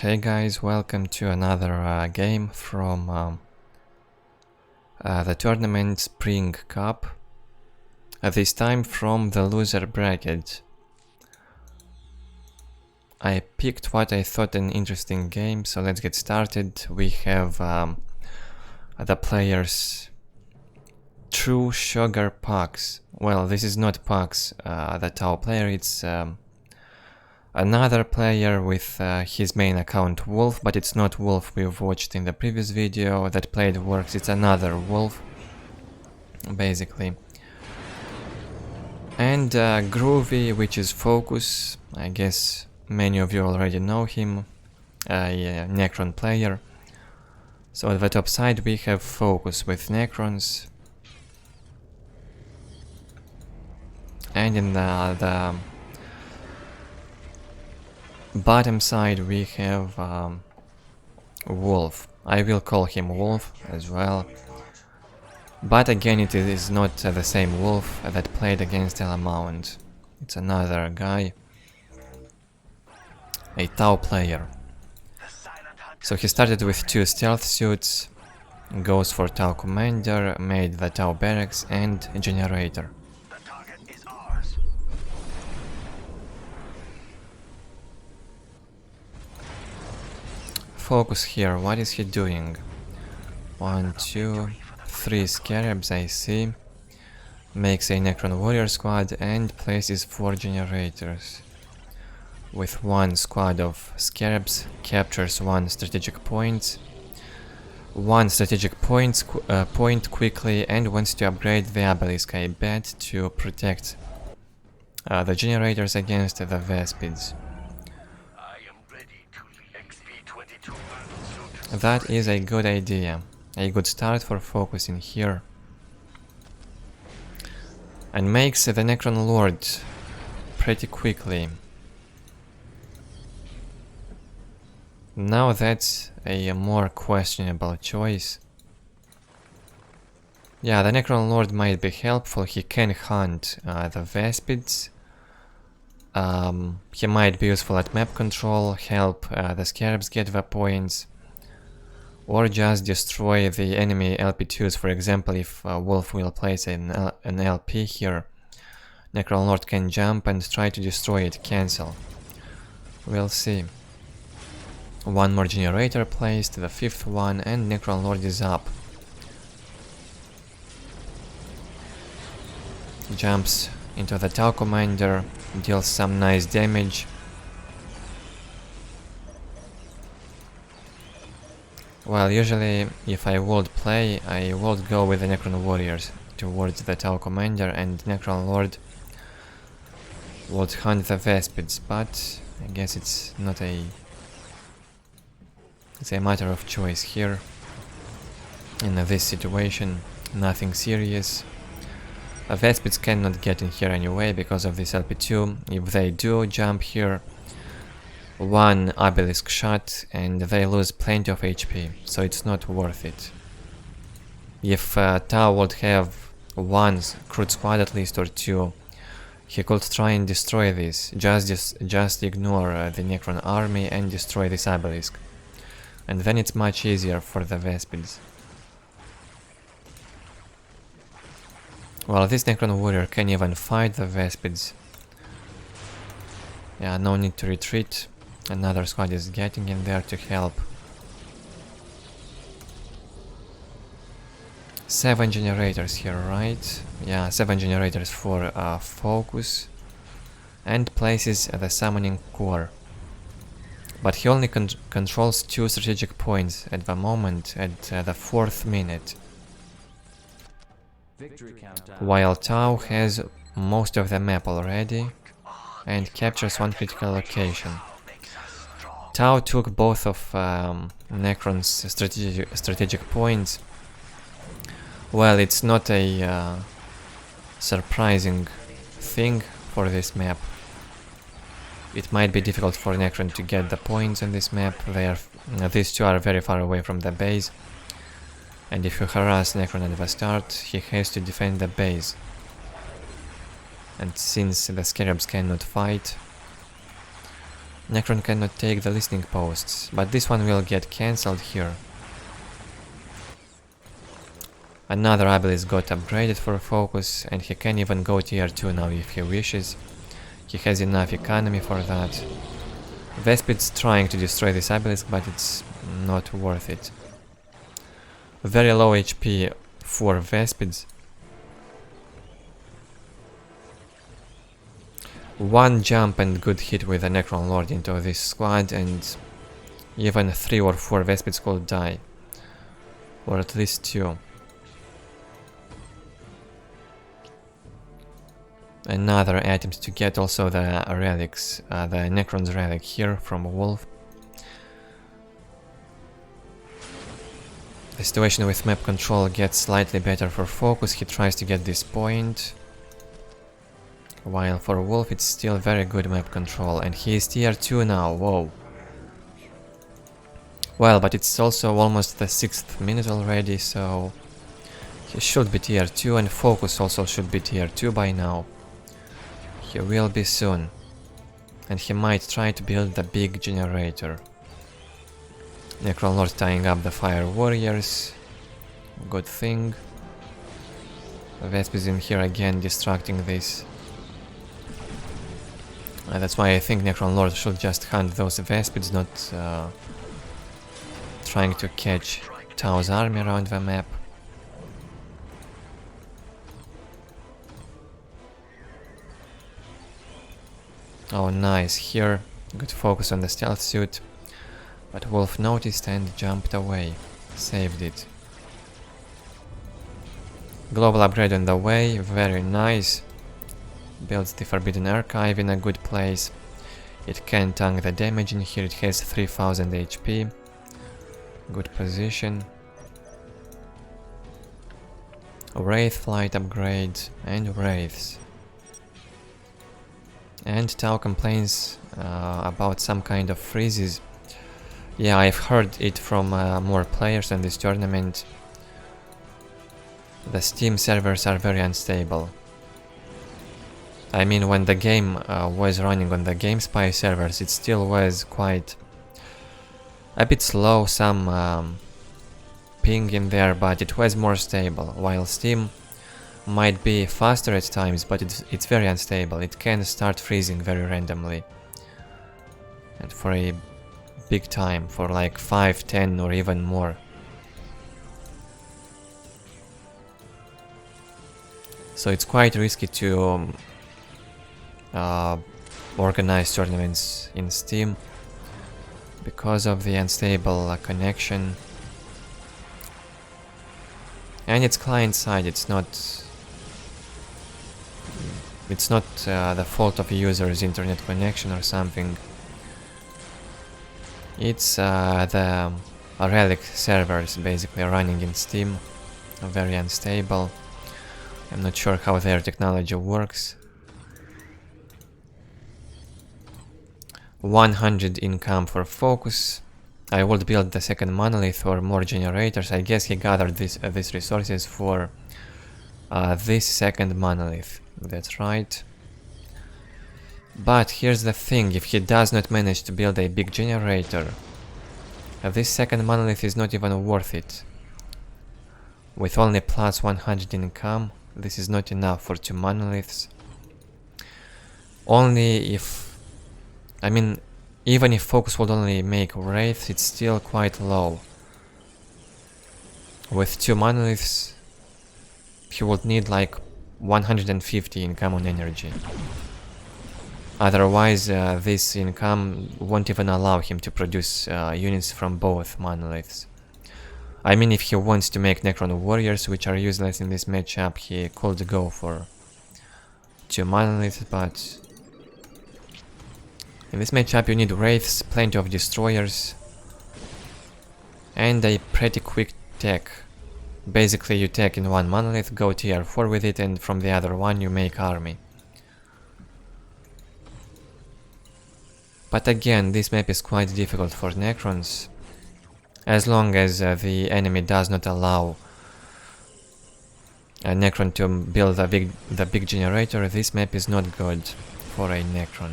Hey guys, welcome to another game from the tournament Spring Cup. This time from the loser bracket. I picked what I thought an interesting game, so let's get started. We have the players True Sugar Pucks. Well, this is not Pucks, the Tau player, it's another player with his main account Wolf, but it's not Wolf we've watched in the previous video that played Works, it's another Wolf, basically. And Groovy, which is Focus, I guess many of you already know him, a Necron player. So at the top side we have Focus with Necrons, and in the bottom side we have Wolf. I will call him Wolf as well. But again, it is not the same Wolf that played against Elamount. It's another guy. A Tau player. So he started with 2 stealth suits, goes for Tau commander, made the Tau barracks and generator. Focus here, what is he doing? 1, 2, 3 scarabs, I see. Makes a Necron warrior squad and places 4 generators. With 1 squad of scarabs, captures 1 strategic point. 1 strategic point quickly and wants to upgrade the obelisk, I bet, to protect the generators against the Vespids. That is a good idea, a good start for focusing here. And makes the Necron Lord pretty quickly. Now that's a more questionable choice. Yeah, the Necron Lord might be helpful, he can hunt the Vespids. He might be useful at map control, help the Scarabs get the points. Or just destroy the enemy LP2s, for example, if Wolf will place an LP here. Necron Lord can jump and try to destroy it, cancel. We'll see. 1 more generator placed, the 5th one, and Necron Lord is up. Jumps into the Tau commander, deals some nice damage. Well, usually, if I would play, I would go with the Necron warriors towards the Tau commander, and Necron Lord would hunt the Vespids, but I guess it's not a... It's a matter of choice here. In this situation, nothing serious. The Vespids cannot get in here anyway because of this LP2. If they do jump here, 1 obelisk shot and they lose plenty of HP, so it's not worth it. If Tau would have 1 crude squad at least or 2, he could try and destroy this. Just ignore the Necron army and destroy this obelisk. And then it's much easier for the Vespids. Well, this Necron warrior can even fight the Vespids. Yeah, no need to retreat. Another squad is getting in there to help. 7 generators here, right? Yeah, 7 generators for focus. And places the summoning core. But he only controls 2 strategic points at the moment, at the 4th minute. While Tau has most of the map already and captures 1 critical location. Tau took both of Necron's strategic points. Well, it's not a surprising thing for this map. It might be difficult for Necron to get the points on this map. These 2 are very far away from the base. And if you harass Necron at the start, he has to defend the base. And since the Scarabs cannot fight, Necron cannot take the listening posts, but this one will get cancelled here. Another obelisk got upgraded for focus, and he can even go tier 2 now if he wishes. He has enough economy for that. Vespid's trying to destroy this obelisk, but it's not worth it. Very low HP for Vespids. One jump and good hit with a Necron Lord into this squad, and even 3 or 4 Vespids could die. Or at least 2. Another attempt to get also the relics, the Necron's relic here from Wolf. The situation with map control gets slightly better for focus. He tries to get this point. While for Wolf it's still very good map control, and he is tier 2 now, whoa. Well, but it's also almost the 6th minute already, so he should be tier 2, and focus also should be tier 2 by now. He will be soon, and he might try to build the big generator. Necron Lord tying up the fire warriors, good thing. Vesp is in here again distracting this. That's why I think Necron Lord should just hunt those Vespids, not trying to catch Tao's army around the map. Oh, nice, here, good focus on the stealth suit, but Wolf noticed and jumped away, saved it. Global upgrade on the way, very nice. Builds the Forbidden Archive in a good place. It can tank the damage in here, it has 3000 HP. Good position. Wraith flight upgrade and Wraiths. And Tao complains about some kind of freezes. Yeah, I've heard it from more players in this tournament. The Steam servers are very unstable. I mean, when the game was running on the GameSpy servers, it still was quite a bit slow, some ping in there, but it was more stable, while Steam might be faster at times, but it's very unstable. It can start freezing very randomly, and for a big time, for like 5, 10 or even more. So it's quite risky to organize tournaments in Steam because of the unstable connection. And it's client side, it's not the fault of a user's internet connection or something. It's the relic servers basically running in Steam, very unstable. I'm not sure how their technology works. 100 income for focus. I would build the second monolith or more generators. I guess he gathered these resources for this second monolith. That's right. But here's the thing, if he does not manage to build a big generator, this second monolith is not even worth it. With only plus 100 income, this is not enough for 2 monoliths. Only if... I mean, even if focus would only make wraiths, it's still quite low. With 2 monoliths, he would need like 150 income on energy. Otherwise, this income won't even allow him to produce units from both monoliths. I mean, if he wants to make Necron warriors, which are useless in this matchup, he could go for 2 monoliths, but in this matchup you need wraiths, plenty of destroyers, and a pretty quick tech. Basically you tech in 1 monolith, go tier 4 with it, and from the other one you make army. But again, this map is quite difficult for Necrons. As long as the enemy does not allow a Necron to build the big generator, this map is not good for a Necron.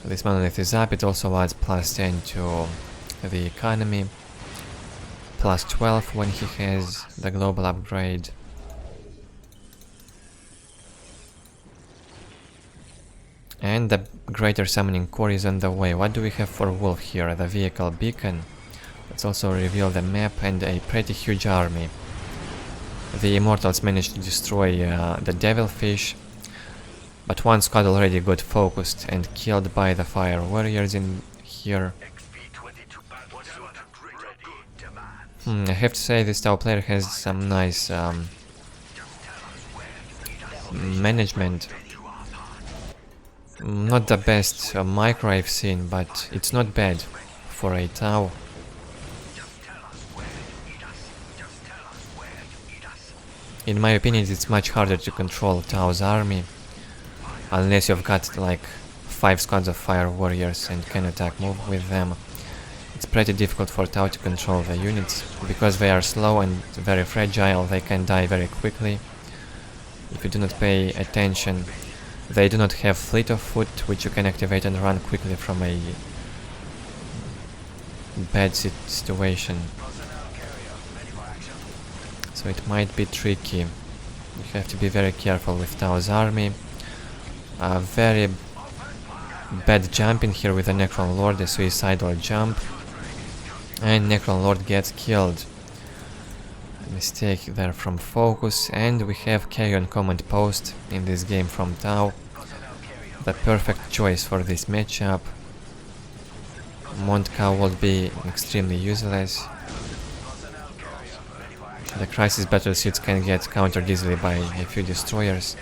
This monolith is up, it also adds +10 to the economy, +12 when he has the global upgrade. And the greater summoning core is on the way. What do we have for Wolf here? The vehicle beacon. Let's also reveal the map and a pretty huge army. The Immortals managed to destroy the Devilfish, but one squad already got focused and killed by the Fire Warriors in here. I have to say this Tau player has some nice management. Not the best micro I've seen, but it's not bad for a Tau. In my opinion, it's much harder to control Tau's army, unless you've got like 5 squads of Fire Warriors and can attack move with them. It's pretty difficult for Tau to control the units, because they are slow and very fragile, they can die very quickly if you do not pay attention. They do not have Fleet of Foot, which you can activate and run quickly from a bad situation. So it might be tricky. You have to be very careful with Tau's army. A very bad jump in here with the Necron Lord, a suicidal jump. And Necron Lord gets killed. Mistake there from focus, and we have Carrion Command Post in this game from Tau. The perfect choice for this matchup. Montcow will be extremely useless. The Crisis Battle Suits can get countered easily by a few destroyers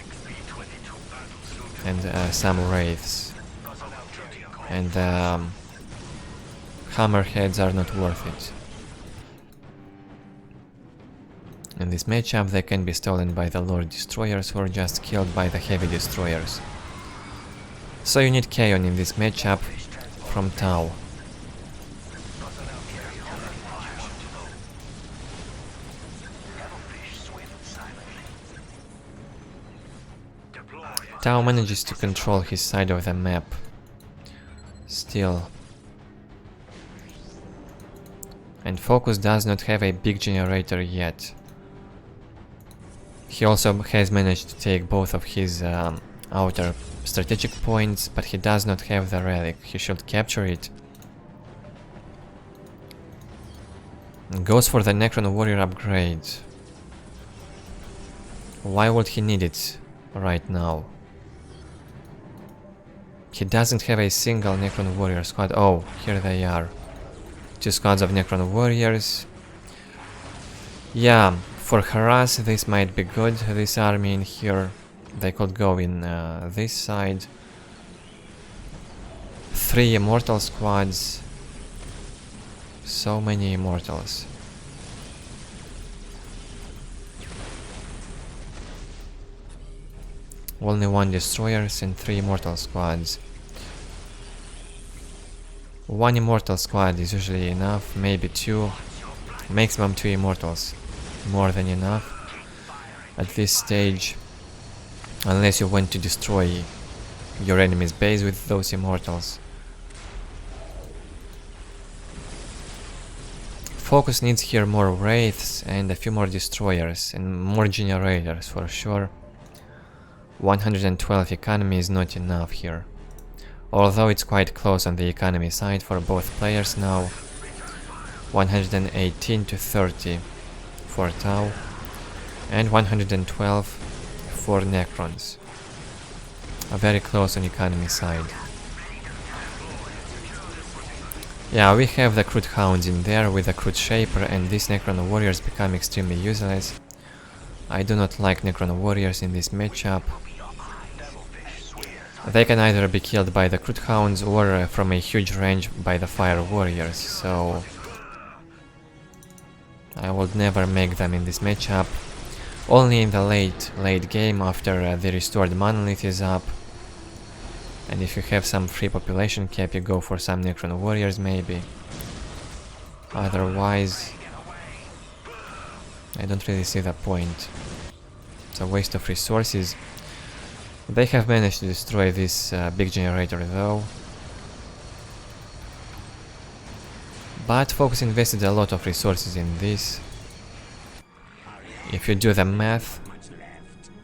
and some wraiths. And Hammerheads are not worth it. In this matchup they can be stolen by the Lord Destroyers or just killed by the Heavy Destroyers. So you need Kaon in this matchup from Tau. Tau manages to control his side of the map. Still. And Focus does not have a big generator yet. He also has managed to take both of his outer strategic points, but he does not have the relic. He should capture it. Goes for the Necron Warrior upgrade. Why would he need it right now? He doesn't have a single Necron Warrior squad. Oh, here they are. 2 squads of Necron Warriors. Yeah, for harass this might be good, this army in here. They could go in this side. 3 Immortal squads. So many Immortals. Only 1 Destroyers and 3 Immortal squads. 1 Immortal squad is usually enough, maybe 2. Maximum 2 Immortals. More than enough at this stage. Unless you want to destroy your enemy's base with those Immortals. Focus needs here more Wraiths and a few more Destroyers and more Generators for sure. 112 economy is not enough here. Although it's quite close on the economy side for both players now. 118 to 30 for Tau and 112 for Necrons. Very close on economy side. Yeah, we have the Crude Hounds in there with the Crude Shaper, and these Necron Warriors become extremely useless. I do not like Necron Warriors in this matchup. They can either be killed by the Crude Hounds or from a huge range by the Fire Warriors, so I would never make them in this matchup. Only in the late game after the restored monolith is up. And if you have some free population cap, you go for some Necron Warriors maybe. Otherwise, I don't really see the point. It's a waste of resources. They have managed to destroy this big generator though. But Focus invested a lot of resources in this. If you do the math,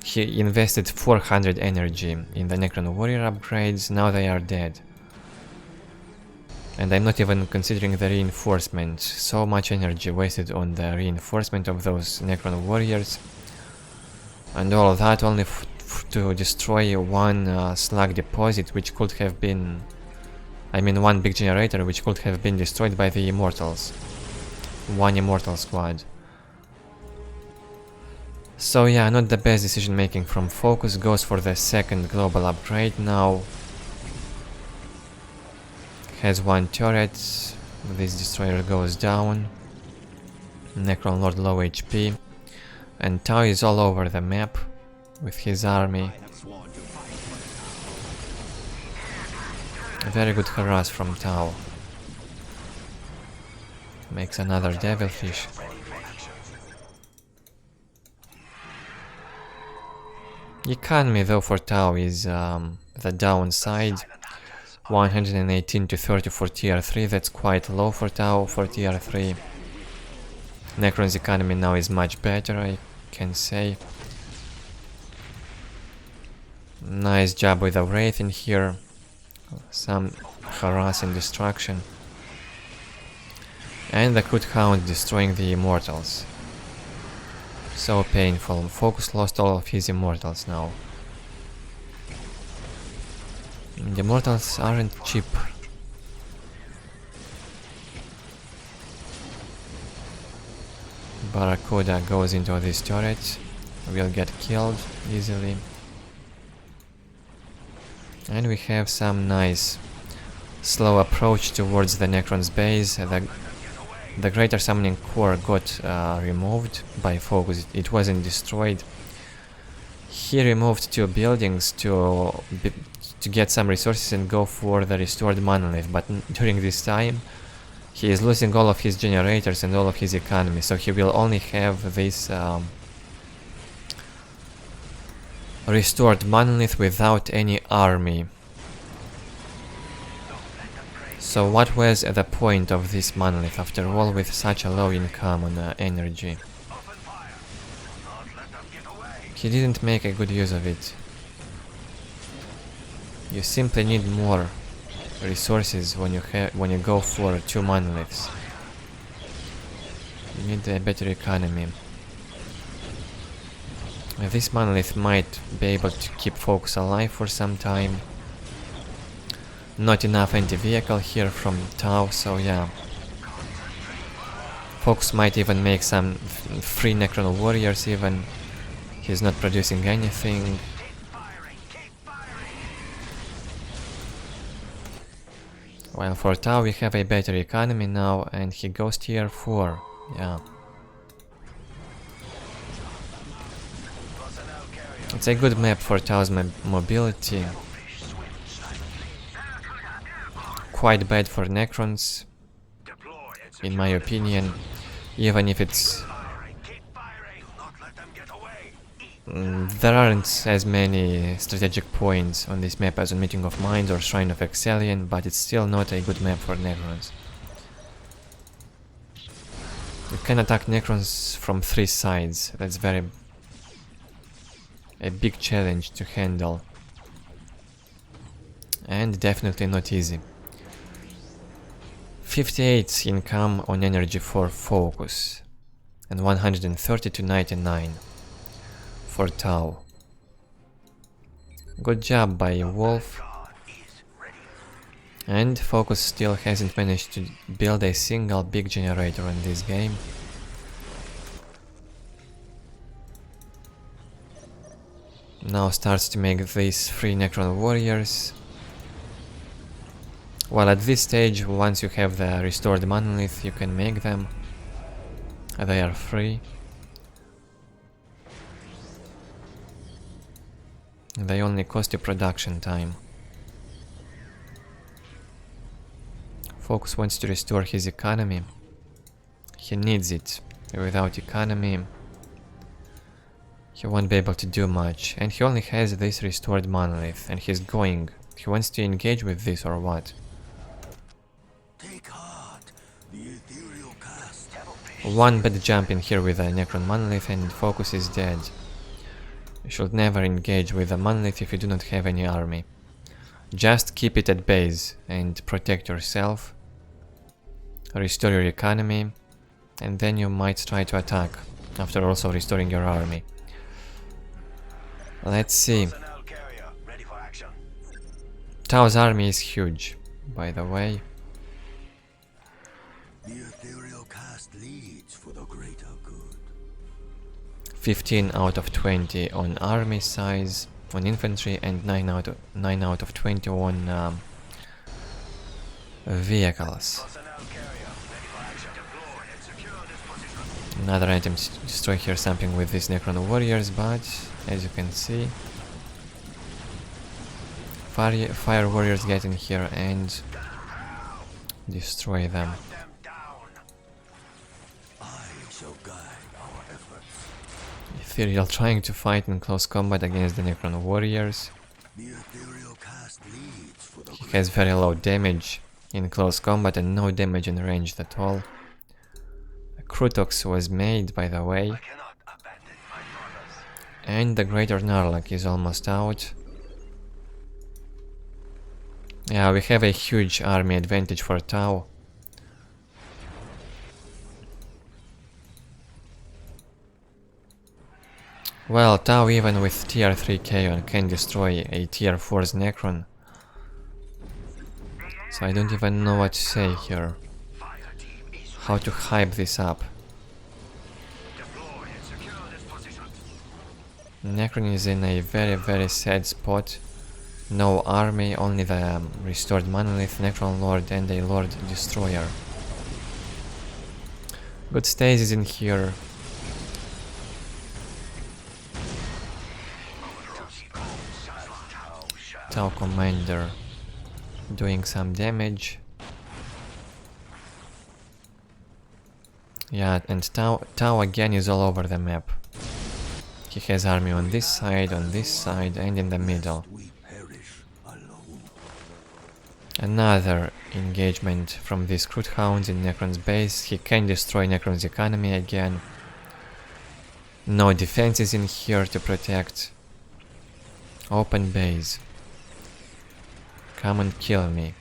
he invested 400 energy in the Necron warrior upgrades, now they are dead. And I'm not even considering the reinforcement. So much energy wasted on the reinforcement of those Necron warriors. And all of that only to destroy one slug deposit, which could have been... I mean, one big generator, which could have been destroyed by the Immortals. One Immortal squad. So yeah, not the best decision making from Focus. Goes for the second global upgrade now. Has one turret. This destroyer goes down. Necron Lord low HP. And Tau is all over the map with his army. A very good harass from Tau. Makes another devilfish. Economy though for Tau is the downside. 118 to 30 for tier 3, that's quite low for Tau for tier 3. Necron's economy now is much better, I can say. Nice job with the Wraith in here. Some harass and destruction. And the Crude Hound destroying the Immortals. So painful. Focus lost all of his Immortals now. The Immortals aren't cheap. Barracuda goes into this turret. Will get killed easily. And we have some nice slow approach towards the Necron's base. The Greater Summoning Core got removed by Focus. It wasn't destroyed. He removed 2 buildings to get some resources and go for the restored monolith, but during this time he is losing all of his generators and all of his economy, so he will only have this restored monolith without any army. So what was the point of this monolith after all with such a low income on energy? He didn't make a good use of it. You simply need more resources when you go for 2 monoliths. You need a better economy. This monolith might be able to keep Focus alive for some time. Not enough anti-vehicle here from Tau, so yeah. Focus might even make some free Necron warriors even. He's not producing anything. While for Tau we have a better economy now, and he goes tier 4, yeah. It's a good map for Tau's mobility. Quite bad for Necrons, in my opinion, even if it's... there aren't as many strategic points on this map as on Meeting of Minds or Shrine of Excellion, but it's still not a good map for Necrons. You can attack Necrons from 3 sides, that's a big challenge to handle. And definitely not easy. 58 income on energy for Focus, and 130 to 99. For Tau. Good job by Wolf. And Focus still hasn't managed to build a single big generator in this game. Now starts to make these 3 Necron warriors. Well, at this stage, once you have the restored monolith, you can make them. They are free. They only cost you production time. Focus wants to restore his economy. He needs it. Without economy, he won't be able to do much. And he only has this restored monolith, and he's going. He wants to engage with this or what? Take heart. The One bad jump in here with a Necron monolith and focus is dead. You should never engage with a monolith if you do not have any army. Just keep it at base and protect yourself. Restore your economy, and then you might try to attack, after also restoring your army. Let's see. Tao's army is huge, by the way. The ethereal cast leads for the greater good. 15 out of 20 on army size, on infantry, and 9 out of 20 on vehicles. Another item to destroy here something with these Necron warriors, but as you can see, fire warriors get in here and destroy them. Ethereal trying to fight in close combat against the Necron warriors. He has very low damage in close combat and no damage in range at all. Krutox was made, by the way, and the Greater Narlak is almost out. Yeah, we have a huge army advantage for Tau. Well, Tau even with tier 3 Chaos can destroy a tier 4's Necron. So I don't even know what to say here. How to hype this up. Necron is in a very sad spot. No army, only the restored monolith, Necron Lord and a Lord Destroyer. Good stasis in here. Tau Commander doing some damage. Yeah, and Tau again is all over the map. He has army on this side, and in the middle. Another engagement from these Crude Hounds in Necron's base. He can destroy Necron's economy again. No defenses in here to protect. Open base. Come and kill me.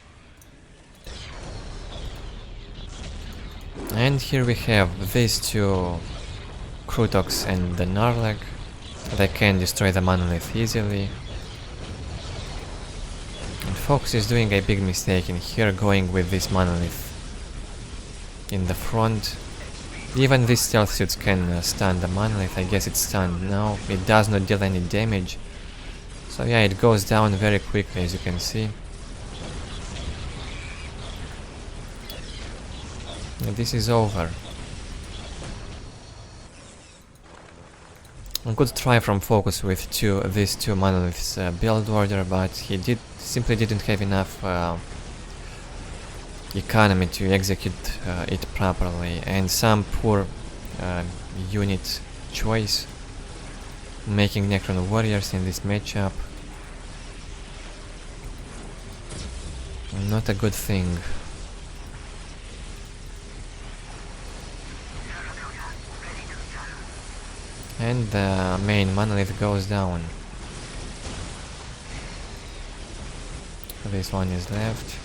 And here we have these two Krutox and the Narlak. They can destroy the monolith easily. And Fox is doing a big mistake in here, going with this monolith in the front. Even these stealth suits can stun the monolith. I guess it's stunned now. It does not deal any damage. So yeah, it goes down very quickly, as you can see. And this is over. A good try from Focus with these two monoliths build order, but he simply didn't have enough economy to execute it properly, and some poor unit choice, making Necron warriors in this matchup not a good thing. And the main monolith goes down. This one is left.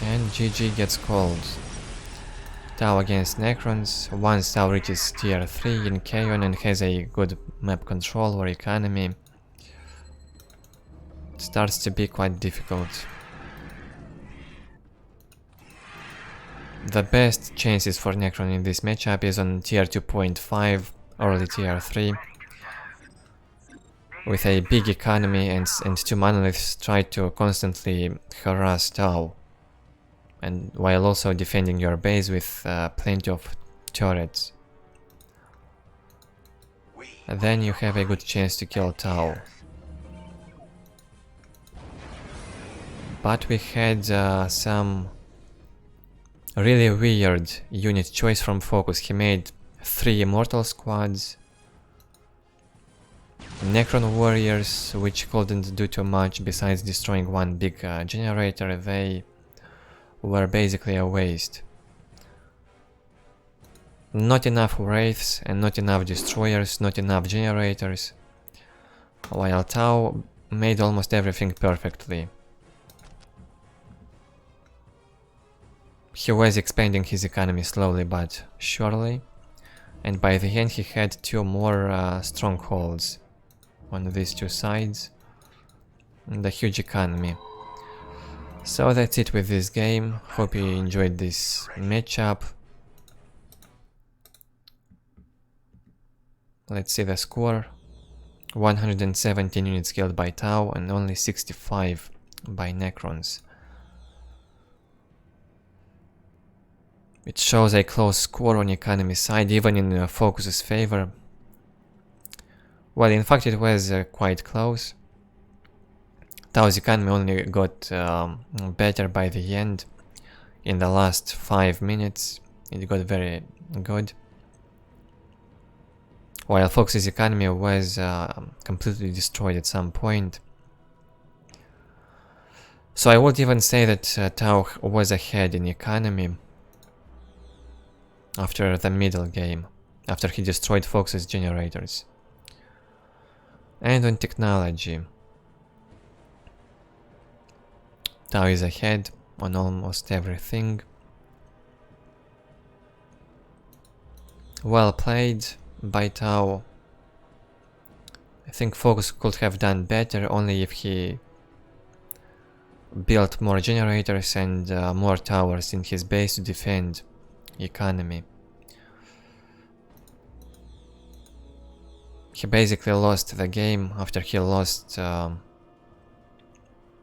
And GG gets called. Tau against Necrons. Once Tau reaches tier 3 in Chaos and has a good map control or economy, it starts to be quite difficult. The best chances for Necron in this matchup is on tier 2.5, early tier 3. With a big economy and two monoliths, try to constantly harass Tau, and while also defending your base with plenty of turrets. And then you have a good chance to kill Tau. But we had some really weird unit choice from Focus. He made 3 Immortal Squads, Necron Warriors, which couldn't do too much besides destroying one big generator. They were basically a waste. Not enough wraiths and not enough destroyers, not enough generators, while Tau made almost everything perfectly. He was expanding his economy slowly but surely, and by the end he had 2 more strongholds on these 2 sides, and a huge economy. So that's it with this game. Hope you enjoyed this matchup. Let's see the score. 117 units killed by Tau and only 65 by Necrons. It shows a close score on economy side, even in Focus's favor. Well, in fact it was quite close. Tau's economy only got better by the end. In the last 5 minutes it got very good, while Focus's economy was completely destroyed at some point. So I would even say that Tau was ahead in economy after the middle game, after he destroyed Focus's generators. And on technology, Tau is ahead on almost everything. Well played by Tau. I think Focus could have done better only if he built more generators and more towers in his base to defend economy. He basically lost the game after he lost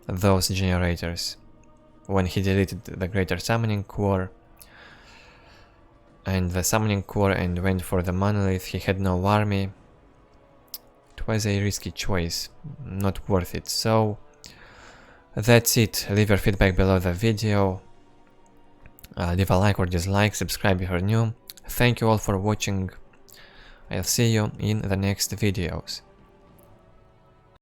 those generators when he deleted the Greater Summoning Core and the Summoning Core and went for the Monolith. He had no army. It was a risky choice, not worth it. So that's it. Leave your feedback below the video. Leave a like or dislike, subscribe if you're new. Thank you all for watching. I'll see you in the next videos.